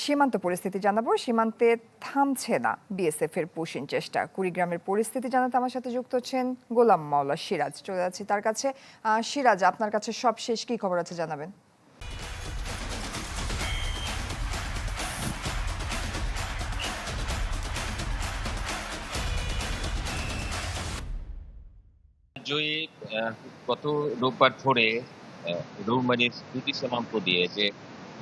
সীমান্ত পরিস্থিতি জানাবো। সীমান্তে থামছে না বিএসএফ এর পুশিং চেষ্টা। কুড়িগ্রামের পরিস্থিতি জানাতে আমার সাথে যুক্ত হচ্ছেন গোলাম মাওলা সিরাজ। চলে যাচ্ছি তার কাছে। সিরাজ, আপনার কাছে সবশেষ কি খবর আছে জানাবেন। জয়ী গত রোববার ভোরে রৌমারীর দুটি সীমান্ত দিয়ে যে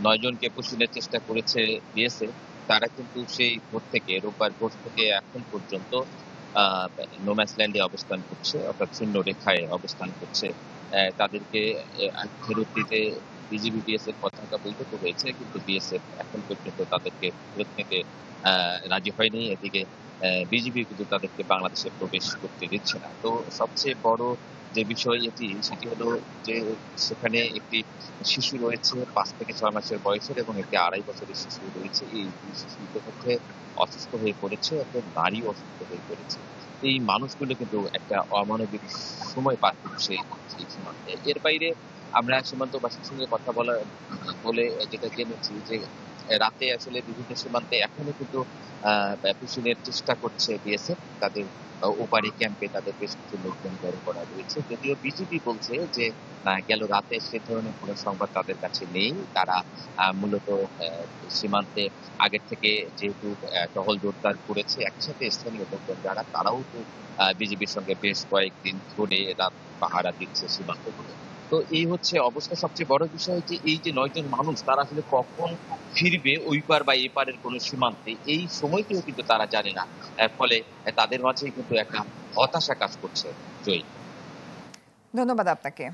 ৯ জনকে পুষিনের চেষ্টা করেছে বিএসএফ, তারা কিন্তু সেই ভোর থেকে রোববার ভোর থেকে এখন পর্যন্ত নোম্যান্স ল্যান্ডে অবস্থান করছে, অর্থাৎ শূন্য রেখায় অবস্থান করছে। তাদেরকে ফেরত দিতে বিজিবি বিএসএফ পতাকা বৈঠক হয়েছে, কিন্তু বিএসএফ এখন পর্যন্ত তাদেরকে ফেরত নিতে রাজি হয়নি। এদিকে বিজিবি কিন্তু তাদেরকে বাংলাদেশে প্রবেশ করতে দিচ্ছে না। তো সবচেয়ে বড় যে বিষয় সেটি হলো যে সেখানে একটি শিশু রয়েছে ৫ থেকে ৬ মাসের বয়সের, এবং একটি ২.৫ বছরের শিশু রয়েছে। এই দুই শিশু ইতিমধ্যে অসুস্থ হয়ে পড়েছে, এবং নারীও অসুস্থ হয়ে পড়েছে। এই মানুষগুলো কিন্তু একটা অমানবিক সময় পার করছে এই সীমান্তে। এর বাইরে আমরা সীমান্তবাসীর সঙ্গে কথা বলে যেটা জেনেছি যে রাতে আসলে বিভিন্ন সীমান্তে এখনো কিন্তু পুশিনের চেষ্টা করছে বিএসএফ। তাদের ওপারি ক্যাম্পে তাদের বেশ কিছু লোকজন জড়ো করা রয়েছে। যদিও বিজিবি বলছে যে গেল রাতে সে ধরনের কোনো সংবাদ তাদের কাছে নেই। তারা মূলত সীমান্তে আগের থেকে যেহেতু টহল জোরদার করেছে, একই সাথে স্থানীয় লোকজন যারা, তারাও তো বিজিবির সঙ্গে বেশ কয়েকদিন ধরে রাত পাহারা দিচ্ছে সীমান্তগুলো। তো এই হচ্ছে অবস্থা। সবচেয়ে বড় বিষয় যে এই যে ৯ জন মানুষ, তারা আসলে কখন ফিরবে ওই পার বা এপারের কোনো সীমান্তে, এই সময়টিও কিন্তু তারা জানে না। ফলে তাদের মাঝেই কিন্তু একটা হতাশা কাজ করছে। জয়ী। ধন্যবাদ আপনাকে।